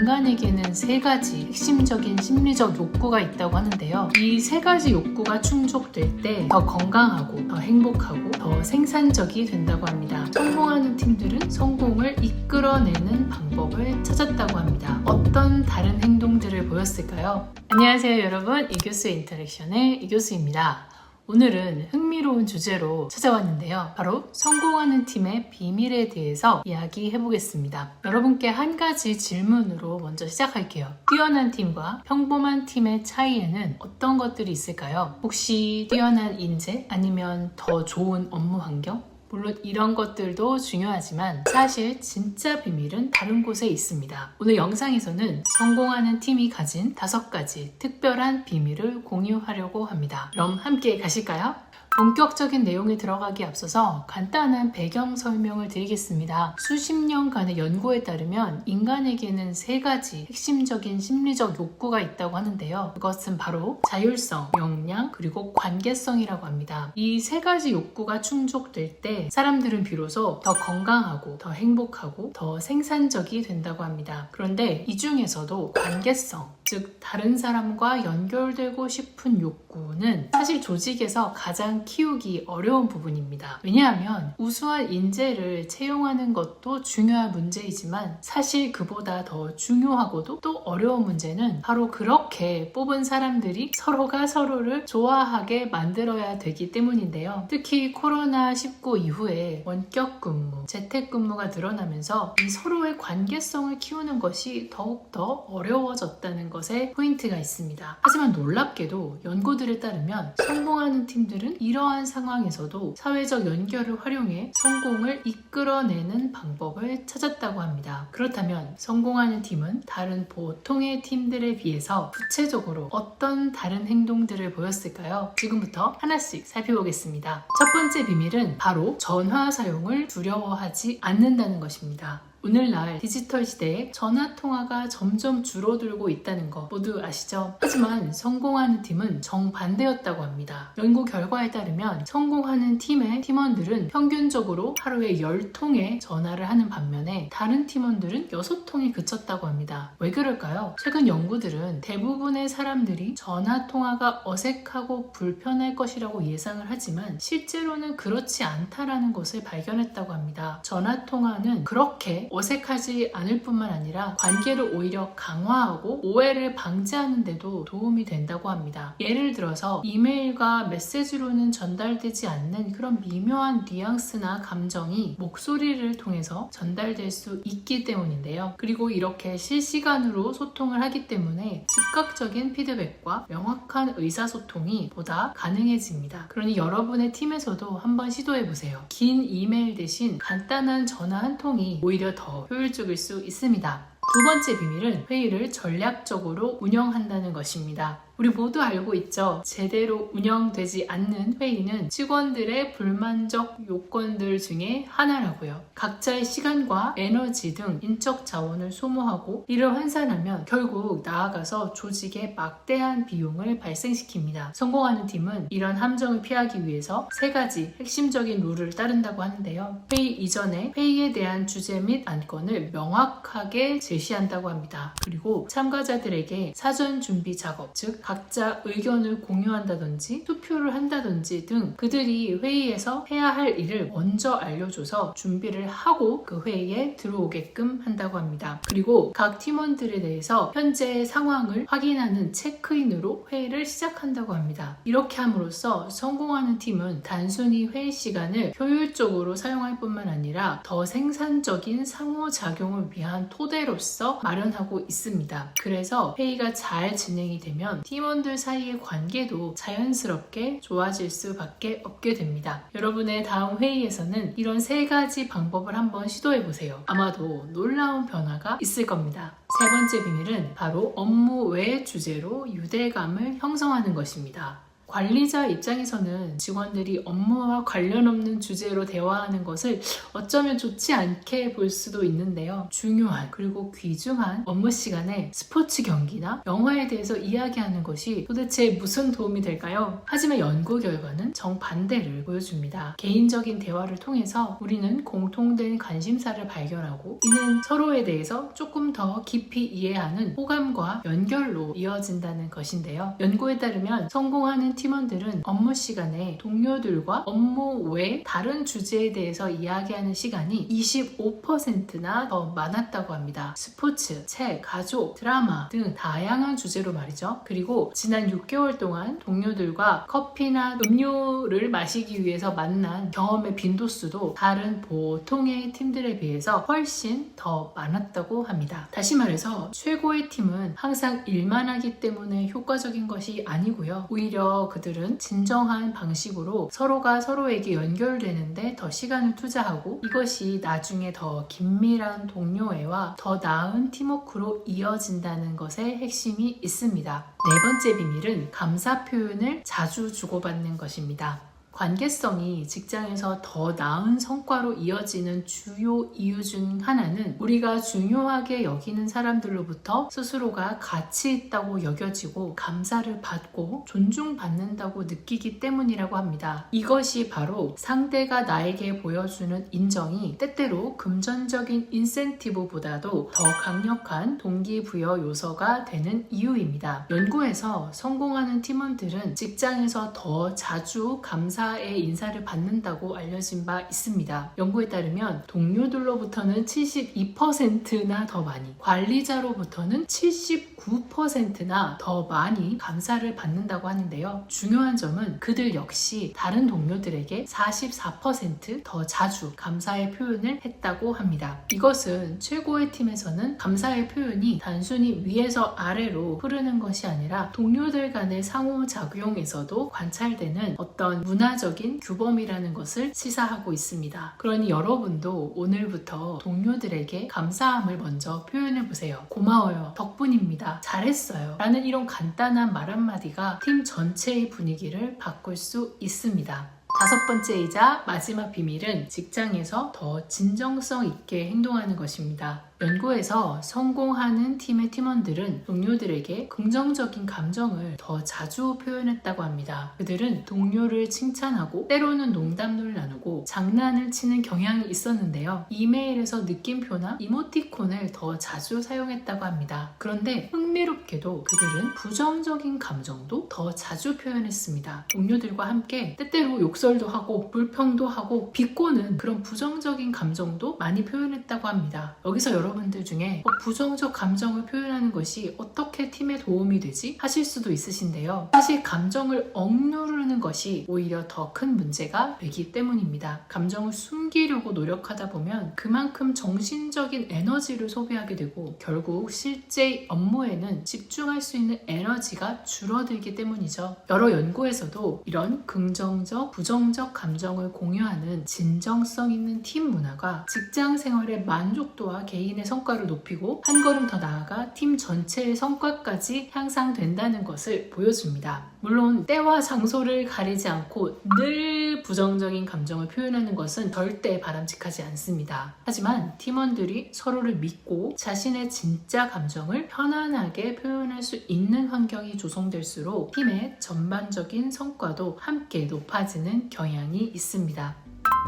인간에게는 세 가지 핵심적인 심리적 욕구가 있다고 하는데요. 이 세 가지 욕구가 충족될 때 더 건강하고 더 행복하고 더 생산적이 된다고 합니다. 성공하는 팀들은 성공을 이끌어내는 방법을 찾았다고 합니다. 어떤 다른 행동들을 보였을까요? 안녕하세요 여러분, 이교수의 인터랙션의 이교수입니다. 오늘은 흥미로운 주제로 찾아왔는데요. 바로 성공하는 팀의 비밀에 대해서 이야기해 보겠습니다. 여러분께 한 가지 질문으로 먼저 시작할게요. 뛰어난 팀과 평범한 팀의 차이에는 어떤 것들이 있을까요? 혹시 뛰어난 인재 아니면 더 좋은 업무 환경? 물론 이런 것들도 중요하지만 사실 진짜 비밀은 다른 곳에 있습니다. 오늘 영상에서는 성공하는 팀이 가진 5가지 특별한 비밀을 공유하려고 합니다. 그럼 함께 가실까요? 본격적인 내용에 들어가기 앞서서 간단한 배경 설명을 드리겠습니다. 수십 년간의 연구에 따르면 인간에게는 3가지 핵심적인 심리적 욕구가 있다고 하는데요. 그것은 바로 자율성, 역량, 그리고 관계성이라고 합니다. 이 3가지 욕구가 충족될 때 사람들은 비로소 더 건강하고 더 행복하고 더 생산적이 된다고 합니다. 그런데 이 중에서도 관계성, 즉 다른 사람과 연결되고 싶은 욕구는 사실 조직에서 가장 키우기 어려운 부분입니다. 왜냐하면 우수한 인재를 채용하는 것도 중요한 문제이지만 사실 그보다 더 중요하고도 또 어려운 문제는 바로 그렇게 뽑은 사람들이 서로가 서로를 좋아하게 만들어야 되기 때문인데요. 특히 코로나19 이후에 원격 근무, 재택 근무가 늘어나면서 이 서로의 관계성을 키우는 것이 더욱더 어려워졌다는 것에 포인트가 있습니다. 하지만 놀랍게도 연구들에 따르면 성공하는 팀들은 이러한 상황에서도 사회적 연결을 활용해 성공을 이끌어내는 방법을 찾았다고 합니다. 그렇다면 성공하는 팀은 다른 보통의 팀들에 비해서 구체적으로 어떤 다른 행동들을 보였을까요? 지금부터 하나씩 살펴보겠습니다. 첫 번째 비밀은 바로 전화 사용을 두려워하지 않는다는 것입니다. 오늘날 디지털 시대에 전화통화가 점점 줄어들고 있다는 거 모두 아시죠? 하지만 성공하는 팀은 정반대였다고 합니다. 연구 결과에 따르면 성공하는 팀의 팀원들은 평균적으로 하루에 10통의 전화를 하는 반면에 다른 팀원들은 6통에 그쳤다고 합니다. 왜 그럴까요? 최근 연구들은 대부분의 사람들이 전화통화가 어색하고 불편할 것이라고 예상을 하지만 실제로는 그렇지 않다라는 것을 발견했다고 합니다. 전화통화는 그렇게 어색하지 않을 뿐만 아니라 관계를 오히려 강화하고 오해를 방지하는 데도 도움이 된다고 합니다. 예를 들어서 이메일과 메시지로는 전달되지 않는 그런 미묘한 뉘앙스나 감정이 목소리를 통해서 전달될 수 있기 때문인데요. 그리고 이렇게 실시간으로 소통을 하기 때문에 즉각적인 피드백과 명확한 의사소통이 보다 가능해집니다. 그러니 여러분의 팀에서도 한번 시도해보세요. 긴 이메일 대신 간단한 전화 한 통이 오히려 더 효율적일 수 있습니다. 두 번째 비밀은 회의를 전략적으로 운영한다는 것입니다. 우리 모두 알고 있죠? 제대로 운영되지 않는 회의는 직원들의 불만족 요건들 중에 하나라고요. 각자의 시간과 에너지 등 인적 자원을 소모하고 이를 환산하면 결국 나아가서 조직에 막대한 비용을 발생시킵니다. 성공하는 팀은 이런 함정을 피하기 위해서 3가지 핵심적인 룰을 따른다고 하는데요. 회의 이전에 회의에 대한 주제 및 안건을 명확하게 제시한다고 합니다. 그리고 참가자들에게 사전 준비 작업, 즉 각자 의견을 공유한다든지 투표를 한다든지 등 그들이 회의에서 해야 할 일을 먼저 알려줘서 준비를 하고 그 회의에 들어오게끔 한다고 합니다. 그리고 각 팀원들에 대해서 현재의 상황을 확인하는 체크인으로 회의를 시작한다고 합니다. 이렇게 함으로써 성공하는 팀은 단순히 회의 시간을 효율적으로 사용할 뿐만 아니라 더 생산적인 상호작용을 위한 토대로서 마련하고 있습니다. 그래서 회의가 잘 진행이 되면 팀원들 사이의 관계도 자연스럽게 좋아질 수밖에 없게 됩니다. 여러분의 다음 회의에서는 이런 3가지 방법을 한번 시도해보세요. 아마도 놀라운 변화가 있을 겁니다. 세 번째 비밀은 바로 업무 외 주제로 유대감을 형성하는 것입니다. 관리자 입장에서는 직원들이 업무와 관련 없는 주제로 대화하는 것을 어쩌면 좋지 않게 볼 수도 있는데요. 중요한 그리고 귀중한 업무 시간에 스포츠 경기나 영화에 대해서 이야기하는 것이 도대체 무슨 도움이 될까요? 하지만 연구 결과는 정반대를 보여줍니다. 개인적인 대화를 통해서 우리는 공통된 관심사를 발견하고 이는 서로에 대해서 조금 더 깊이 이해하는 호감과 연결로 이어진다는 것인데요. 연구에 따르면 성공하는 팀원들은 업무 시간에 동료들과 업무 외 다른 주제에 대해서 이야기하는 시간이 25%나 더 많았다고 합니다. 스포츠, 책, 가족, 드라마 등 다양한 주제로 말이죠. 그리고 지난 6개월 동안 동료들과 커피나 음료를 마시기 위해서 만난 경험의 빈도수도 다른 보통의 팀들에 비해서 훨씬 더 많았다고 합니다. 다시 말해서 최고의 팀은 항상 일만 하기 때문에 효과적인 것이 아니고요. 오히려 그들은 진정한 방식으로 서로가 서로에게 연결되는데 더 시간을 투자하고 이것이 나중에 더 긴밀한 동료애와 더 나은 팀워크로 이어진다는 것에 핵심이 있습니다. 네 번째 비밀은 감사 표현을 자주 주고받는 것입니다. 관계성이 직장에서 더 나은 성과로 이어지는 주요 이유 중 하나는 우리가 중요하게 여기는 사람들로부터 스스로가 가치 있다고 여겨지고 감사를 받고 존중받는다고 느끼기 때문이라고 합니다. 이것이 바로 상대가 나에게 보여주는 인정이 때때로 금전적인 인센티브보다도 더 강력한 동기부여 요소가 되는 이유입니다. 연구에서 성공하는 팀원들은 직장에서 더 자주 감사의 인사를 받는다고 알려진 바 있습니다. 연구에 따르면 동료들로부터는 72%나 더 많이, 관리자로부터는 79%나 더 많이 감사를 받는다고 하는데요. 중요한 점은 그들 역시 다른 동료들에게 44% 더 자주 감사의 표현을 했다고 합니다. 이것은 최고의 팀에서는 감사의 표현이 단순히 위에서 아래로 흐르는 것이 아니라 동료들 간의 상호작용에서도 관찰되는 어떤 문화적인 규범이라는 것을 시사하고 있습니다. 그러니 여러분도 오늘부터 동료들에게 감사함을 먼저 표현해 보세요. 고마워요. 덕분입니다. 잘했어요. 라는 이런 간단한 말 한마디가 팀 전체의 분위기를 바꿀 수 있습니다. 다섯 번째이자 마지막 비밀은 직장에서 더 진정성 있게 행동하는 것입니다. 연구에서 성공하는 팀의 팀원들은 동료들에게 긍정적인 감정을 더 자주 표현했다고 합니다. 그들은 동료를 칭찬하고 때로는 농담을 나누고 장난을 치는 경향이 있었는데요. 이메일에서 느낌표나 이모티콘을 더 자주 사용했다고 합니다. 그런데 흥미롭게도 그들은 부정적인 감정도 더 자주 표현했습니다. 동료들과 함께 때때로 욕설도 하고 불평도 하고 비꼬는 그런 부정적인 감정도 많이 표현했다고 합니다. 여기서 여러분들 중에 부정적 감정을 표현하는 것이 어떻게 팀에 도움이 되지? 하실 수도 있으신데요. 사실 감정을 억누르는 것이 오히려 더 큰 문제가 되기 때문입니다. 감정을 숨기려고 노력하다 보면 그만큼 정신적인 에너지를 소비하게 되고 결국 실제 업무에는 집중할 수 있는 에너지가 줄어들기 때문이죠. 여러 연구에서도 이런 긍정적, 부정적 감정을 공유하는 진정성 있는 팀 문화가 직장 생활의 만족도와 개인의 성과를 높이고 한 걸음 더 나아가 팀 전체의 성과까지 향상된다는 것을 보여줍니다. 물론 때와 장소를 가리지 않고 늘 부정적인 감정을 표현하는 것은 절대 바람직하지 않습니다. 하지만 팀원들이 서로를 믿고 자신의 진짜 감정을 편안하게 표현할 수 있는 환경이 조성될수록 팀의 전반적인 성과도 함께 높아지는 경향이 있습니다.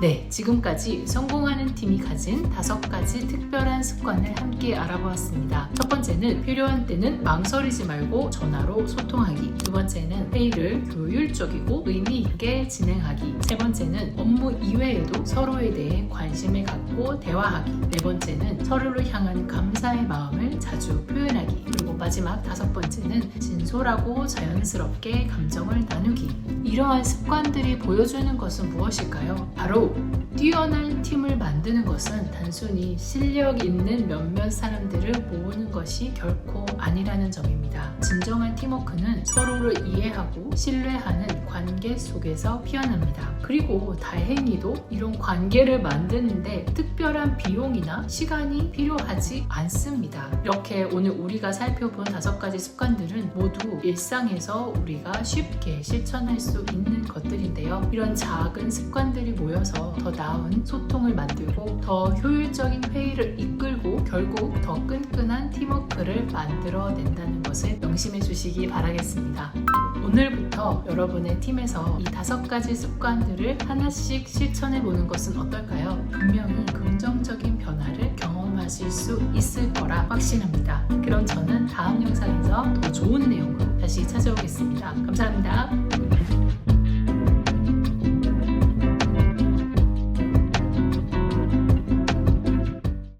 네, 지금까지 성공하는 팀이 가진 5가지 특별한 습관을 함께 알아보았습니다. 첫 번째는 필요한 때는 망설이지 말고 전화로 소통하기. 두 번째는 회의를 효율적이고 의미 있게 진행하기. 세 번째는 업무 이외에도 서로에 대해 관심을 갖고 대화하기. 네 번째는 서로를 향한 감사의 마음을 자주 표현하기. 그리고 마지막 5번째는 진솔하고 자연스럽게 감정을 나누기. 이러한 습관들이 보여주는 것은 무엇일까요? 바로 뛰어난 팀을 만드는 것은 단순히 실력 있는 몇몇 사람들을 모으는 것이 결코 아니라는 점입니다. 진정한 팀워크는 서로를 이해하고 신뢰하는 관계 속에서 피어납니다. 그리고 다행히도 이런 관계를 만드는데 특별한 비용이나 시간이 필요하지 않습니다. 이렇게 오늘 우리가 살펴본 5가지 습관들은 모두 일상에서 우리가 쉽게 실천할 수 있는 것들인데요. 이런 작은 습관들이 모여서 더 나은 소통을 만들고 더 효율적인 회의를 이끌고 결국 더 끈끈한 팀워크를 만들어낸다는 것을 명심해 주시기 바라겠습니다. 오늘부터 여러분의 팀에서 이 5가지 습관들을 하나씩 실천해 보는 것은 어떨까요? 분명히 긍정적인 변화를 경험하실 수 있을 거라 확신합니다. 그럼 저는 다음 영상에서 더 좋은 내용으로 다시 찾아오겠습니다. 감사합니다.